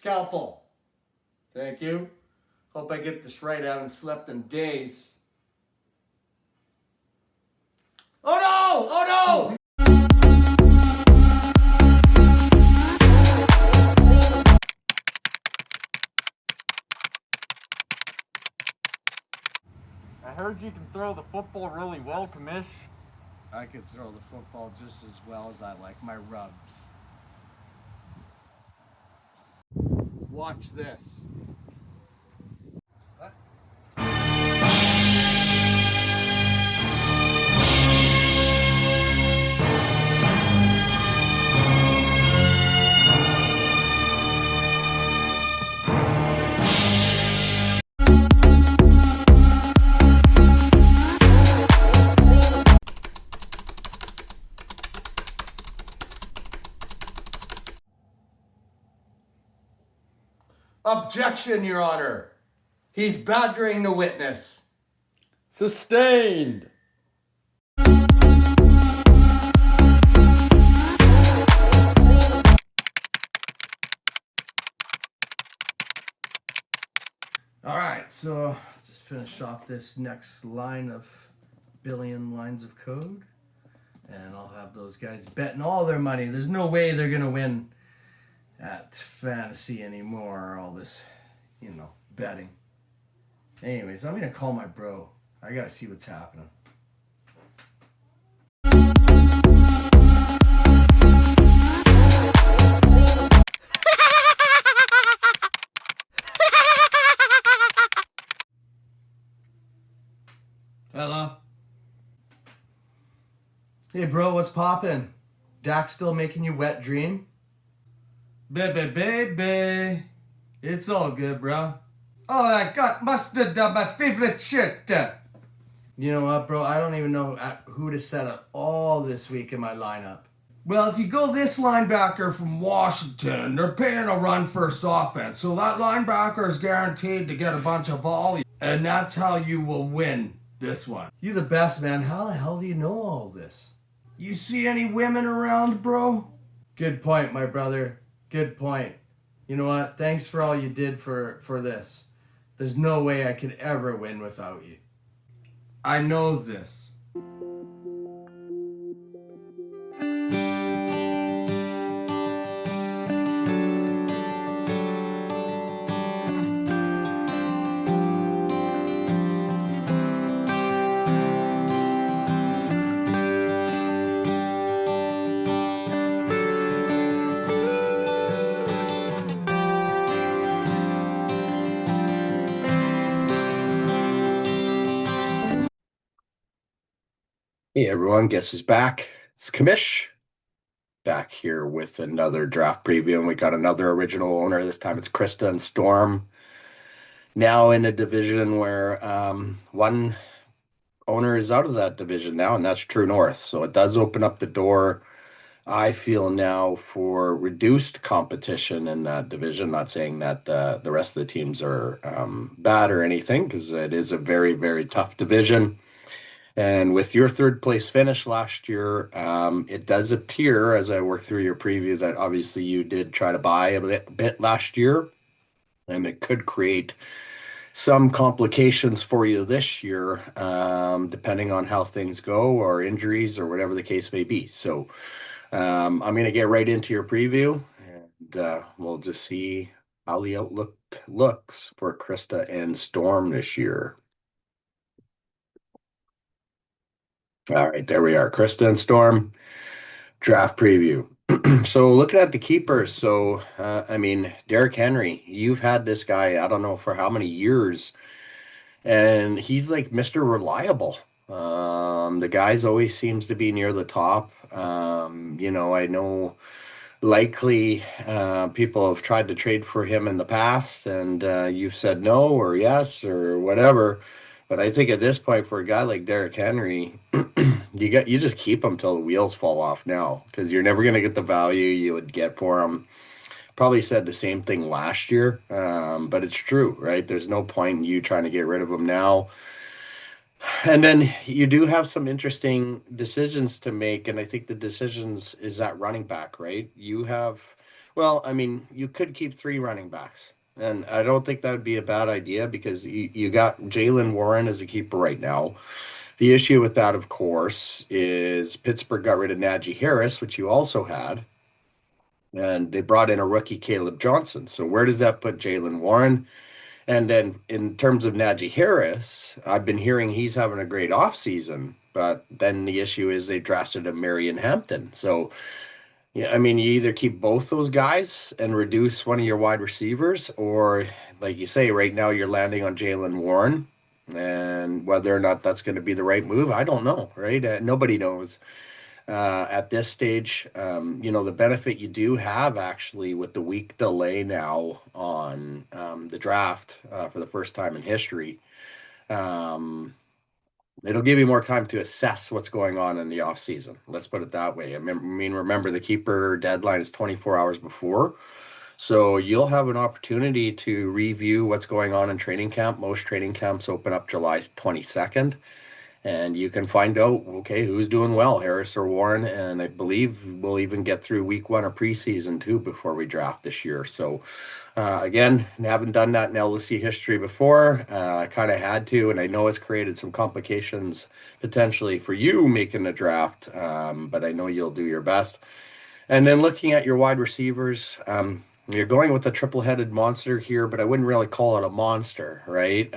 Scalpel. Thank you. Hope I get this right. I haven't slept in days. Oh no! Oh no! I heard you can throw the football really well, Commish. I can throw the football just as well as I like my rubs. Watch this. What? Objection, Your Honor. He's badgering the witness. Sustained. All right, so just finish off this next line of billion lines of code, and I'll have those guys betting all their money. There's no way they're gonna win at fantasy anymore. All this, betting. Anyways, I'm gonna call my bro. I gotta see what's happening. Hello? Hey bro, what's poppin'? Dak still making you wet dream? Baby, it's all good, bro. Oh, I got mustard on my favorite shirt. You know what, bro? I don't even know who to set up all this week in my lineup. Well, if you go this linebacker from Washington, they're paying a run-first offense, so that linebacker is guaranteed to get a bunch of volume, and that's how you will win this one. You the best, man. How the hell do you know all this? You see any women around, bro? Good point, my brother. Good point. You know what? Thanks for all you did for this. There's no way I could ever win without you. I know this. Hey everyone, guess who's back? It's Commish back here with another draft preview, and we got another original owner. This time it's Krista and Storm. Now in a division where one owner is out of that division now, and that's True North. So it does open up the door, I feel now, for reduced competition in that division. Not saying that the rest of the teams are bad or anything, because it is a very, very tough division. And with your third place finish last year, it does appear, as I work through your preview, that obviously you did try to buy a bit last year, and it could create some complications for you this year, depending on how things go or injuries or whatever the case may be. So I'm going to get right into your preview, and we'll just see how the outlook looks for Krista and Storm this year. All right, there we are. Krista and Storm, draft preview. So looking at the keepers, so Derrick Henry, you've had this guy, I don't know for how many years, and he's like Mr. Reliable. The guy's always seems to be near the top. I know likely people have tried to trade for him in the past, and you've said no or yes or whatever. But I think at this point, for a guy like Derrick Henry, you just keep him till the wheels fall off now, because you're never going to get the value you would get for him. Probably said the same thing last year, but it's true, right? There's no point in you trying to get rid of him now. And then you do have some interesting decisions to make, and I think the decisions is that running back, right? You have Well, I mean, you could keep three running backs. And I don't think that would be a bad idea because you got Jalen Warren as a keeper right now. The issue with that, of course, is Pittsburgh got rid of Najee Harris, which you also had, and they brought in a rookie, Caleb Johnson. So where does that put Jalen Warren? And then in terms of Najee Harris, I've been hearing he's having a great offseason, but then the issue is they drafted a Marion Hampton. So yeah, I mean, you either keep both those guys and reduce one of your wide receivers, or like you say, right now you're landing on Jalen Warren, and whether or not that's going to be the right move, I don't know, right? Nobody knows at this stage. The benefit you do have actually with the week delay now on the draft for the first time in history. Um, It'll give you more time to assess what's going on in the off season. Let's put it that way. Remember the keeper deadline is 24 hours before. So you'll have an opportunity to review what's going on in training camp. Most training camps open up July 22nd, and you can find out, okay, who's doing well, Harris or Warren. And I believe we'll even get through week one of preseason too before we draft this year. So again, haven't done that in LSC history before. I kind of had to, and I know it's created some complications potentially for you making the draft, but I know you'll do your best. And then looking at your wide receivers, you're going with a triple-headed monster here, but I wouldn't really call it a monster, right?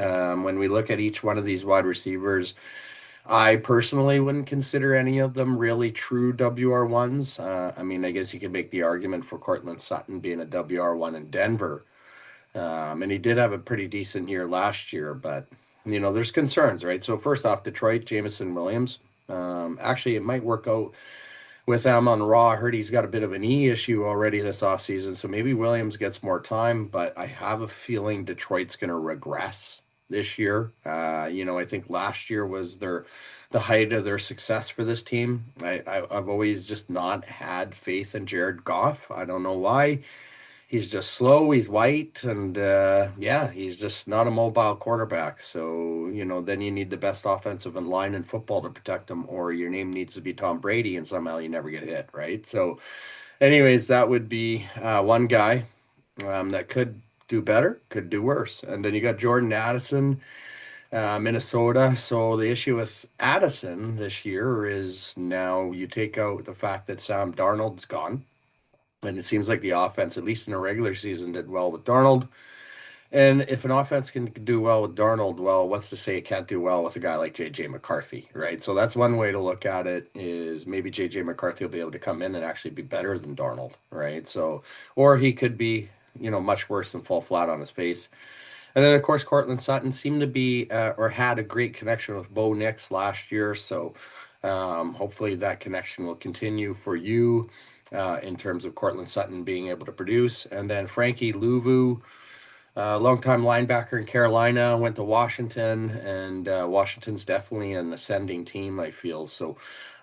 When we look at each one of these wide receivers, I personally wouldn't consider any of them really true WR1s. I mean, I guess you could make the argument for Cortland Sutton being a WR1 in Denver. And he did have a pretty decent year last year, but, there's concerns, right? So, first off, Detroit, Jameson Williams. Actually, it might work out with Amon Ra. I heard he's got a bit of a knee issue already this offseason, so maybe Williams gets more time, but I have a feeling Detroit's going to regress this year. I think last year was the height of their success for this team. I've always just not had faith in Jared Goff. I don't know why. He's just slow. He's white, and yeah, he's just not a mobile quarterback. So then you need the best offensive line in football to protect him, or your name needs to be Tom Brady, and somehow you never get hit, right? So, anyways, that would be one guy that could do better, could do worse, and then you got Jordan Addison, Minnesota. So the issue with Addison this year is now you take out the fact that Sam Darnold's gone. And it seems like the offense, at least in a regular season, did well with Darnold. And if an offense can do well with Darnold, well, what's to say it can't do well with a guy like J.J. McCarthy, right? So that's one way to look at it is maybe J.J. McCarthy will be able to come in and actually be better than Darnold, right? So, or he could be, much worse and fall flat on his face. And then, of course, Cortland Sutton seemed to be or had a great connection with Bo Nix last year. So hopefully that connection will continue for you in terms of Cortland Sutton being able to produce. And then Frankie Louvu, longtime linebacker in Carolina, went to Washington, and Washington's definitely an ascending team, I feel. So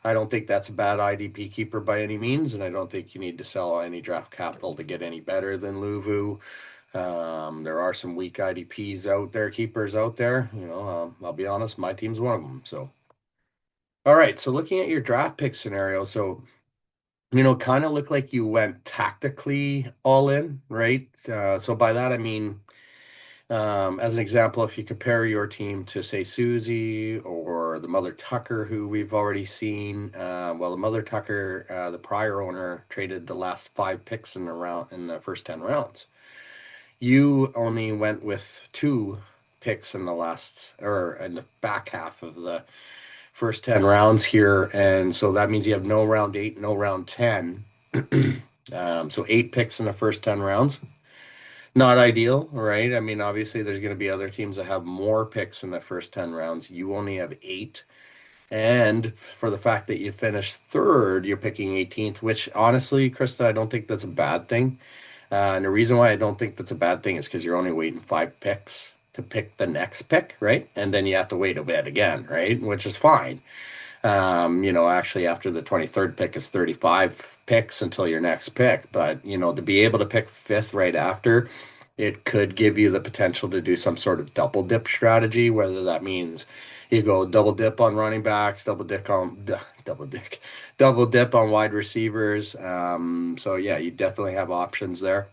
I don't think that's a bad IDP keeper by any means, and I don't think you need to sell any draft capital to get any better than Louvu. There are some weak IDPs out there, keepers out there. I'll be honest, my team's one of them. So, all right. So looking at your draft pick scenario, so kind of look like you went tactically all in, right? So by that I mean, as an example, if you compare your team to say Susie or the Mother Tucker, who we've already seen, well, the Mother Tucker, the prior owner traded the last 5 picks in the first 10 rounds. You only went with 2 picks in the back half of the first 10 rounds here. And so that means you have no round 8, no round 10. So 8 picks in the first 10 rounds. Not ideal, right? I mean, obviously, there's going to be other teams that have more picks in the first 10 rounds. You only have 8. And for the fact that you finished third, you're picking 18th, which honestly, Krista, I don't think that's a bad thing. And the reason why I don't think that's a bad thing is because you're only waiting 5 picks to pick the next pick, right? And then you have to wait a bit again, right? Which is fine. Actually, after the 23rd pick is 35 picks until your next pick. But, to be able to pick 5th right after, it could give you the potential to do some sort of double dip strategy, whether that means you go double dip on running backs, double dip on wide receivers. So yeah, you definitely have options there.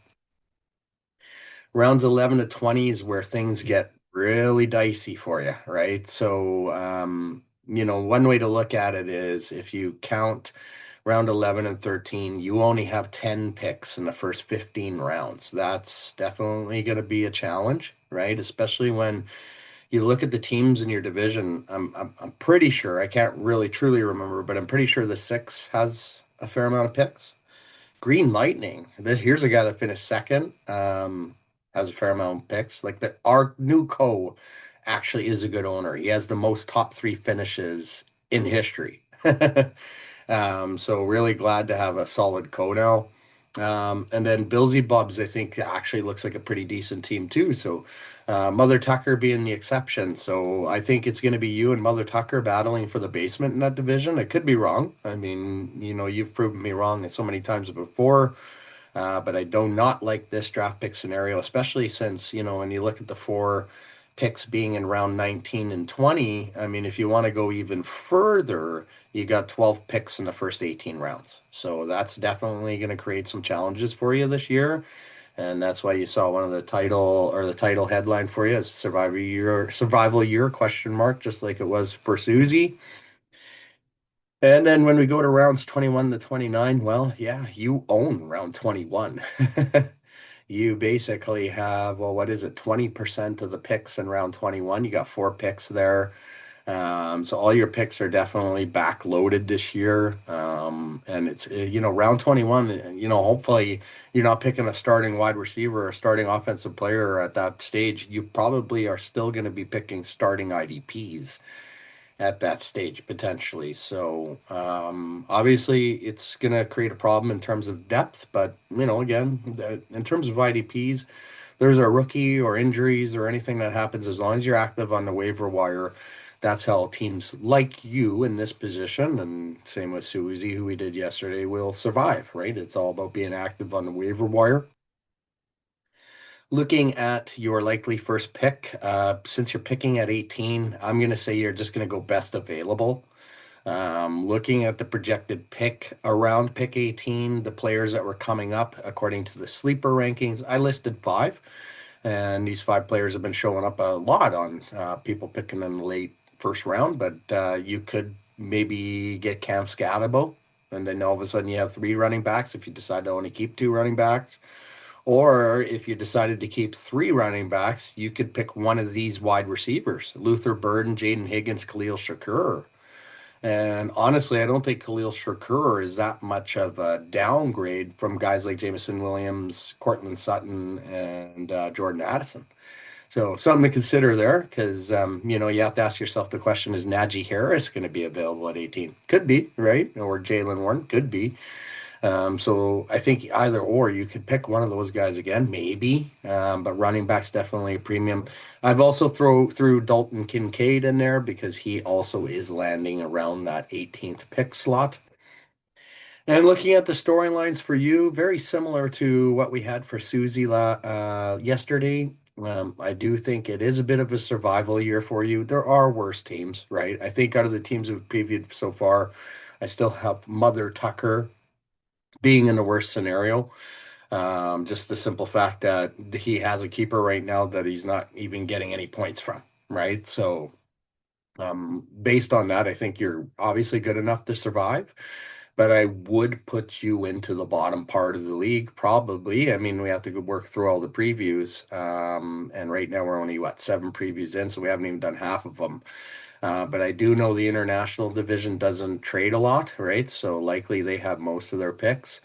Rounds 11 to 20 is where things get really dicey for you, right? So, one way to look at it is if you count round 11 and 13, you only have 10 picks in the first 15 rounds. That's definitely going to be a challenge, right? Especially when you look at the teams in your division. I'm pretty sure, I can't really truly remember, but I'm pretty sure the six has a fair amount of picks. Green Lightning. Here's a guy that finished second. Has a fair amount of picks. Like our new co actually is a good owner. He has the most top three finishes in history. So really glad to have a solid co now. And then Billsy Bubs, I think actually looks like a pretty decent team too. So Mother Tucker being the exception. So I think it's going to be you and Mother Tucker battling for the basement in that division. I could be wrong. I mean, you've proven me wrong so many times before. But I do not like this draft pick scenario, especially since, when you look at the four picks being in round 19 and 20, I mean, if you want to go even further, you got 12 picks in the first 18 rounds. So that's definitely going to create some challenges for you this year. And that's why you saw one of the title headline for you is survival year question mark, just like it was for Susie. And then when we go to rounds 21 to 29, well, yeah, you own round 21. You basically have, well, what is it, 20% of the picks in round 21. You got four picks there. So all your picks are definitely backloaded this year. And it's, round 21, hopefully you're not picking a starting wide receiver or a starting offensive player at that stage. You probably are still going to be picking starting IDPs at that stage potentially. So obviously it's going to create a problem in terms of depth, but again, in terms of IDPs, there's a rookie or injuries or anything that happens as long as you're active on the waiver wire. That's how teams like you in this position, and same with Susie, who we did yesterday, will survive, right? It's all about being active on the waiver wire. Looking at your likely first pick, since you're picking at 18, I'm going to say you're just going to go best available. Looking at the projected pick around pick 18, the players that were coming up according to the sleeper rankings, I listed five, and these five players have been showing up a lot on people picking in the late first round, but you could maybe get Cam Scatabo, and then all of a sudden you have three running backs if you decide to only keep two running backs. Or if you decided to keep three running backs, you could pick one of these wide receivers: Luther Burden, Jaden Higgins, Khalil Shakur. And honestly, I don't think Khalil Shakur is that much of a downgrade from guys like Jameson Williams, Cortland Sutton, and Jordan Addison. So something to consider there because, you have to ask yourself the question, is Najee Harris going to be available at 18? Could be, right? Or Jalen Warren could be. So I think either or you could pick one of those guys again, maybe. But running back's definitely a premium. I've also threw Dalton Kincaid in there because he also is landing around that 18th pick slot. And looking at the storylines for you, very similar to what we had for Susie yesterday. I do think it is a bit of a survival year for you. There are worse teams, right? I think out of the teams we've previewed so far, I still have Mother Tucker being in the worst scenario. Just the simple fact that he has a keeper right now that he's not even getting any points from, right? So, based on that, I think you're obviously good enough to survive, but I would put you into the bottom part of the league, probably. I mean, we have to work through all the previews. And right now we're only, seven previews in, so we haven't even done half of them. But I do know the international division doesn't trade a lot, right? So likely they have most of their picks.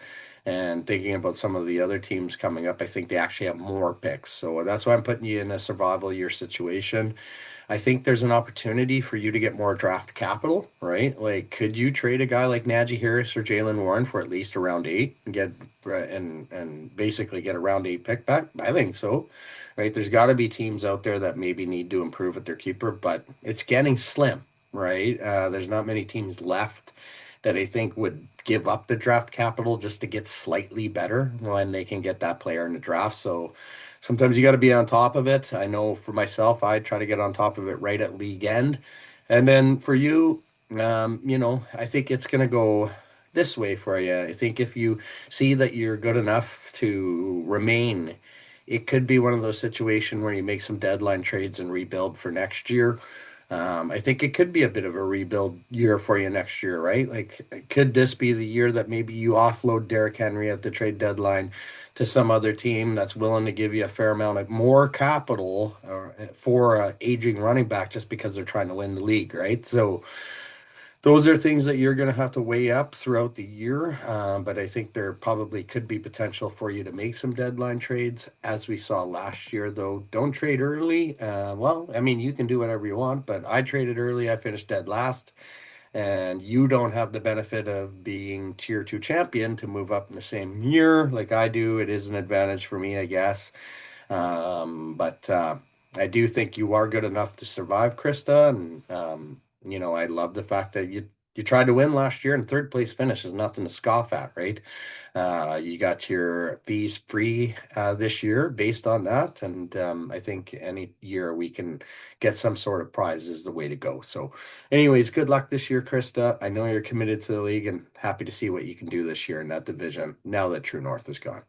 And thinking about some of the other teams coming up, I think they actually have more picks. So that's why I'm putting you in a survival year situation. I think there's an opportunity for you to get more draft capital, right? Like, could you trade a guy like Najee Harris or Jalen Warren for at least a round 8 and get and basically get a round 8 pick back? I think so, right? There's got to be teams out there that maybe need to improve with their keeper, but it's getting slim, right? There's not many teams left that I think would give up the draft capital just to get slightly better when they can get that player in the draft. So sometimes you got to be on top of it. I know for myself, I try to get on top of it right at league end. And then for you, I think it's going to go this way for you. I think if you see that you're good enough to remain, it could be one of those situations where you make some deadline trades and rebuild for next year. I think it could be a bit of a rebuild year for you next year, right? Like, could this be the year that maybe you offload Derrick Henry at the trade deadline to some other team that's willing to give you a fair amount of more capital for a aging running back just because they're trying to win the league, right? So those are things that you're going to have to weigh up throughout the year. But I think there probably could be potential for you to make some deadline trades, as we saw last year, though. Don't trade early. Well, I mean, you can do whatever you want, but I traded early. I finished dead last. And you don't have the benefit of being tier two champion to move up in the same year like I do. It is an advantage for me, I guess. But I do think you are good enough to survive, Krista. And I love the fact that you tried to win last year, and third place finish is nothing to scoff at, right? You got your fees free this year based on that, and I think any year we can get some sort of prize is the way to go. So, anyways, good luck this year, Krista. I know you're committed to the league, and happy to see what you can do this year in that division now that True North is gone.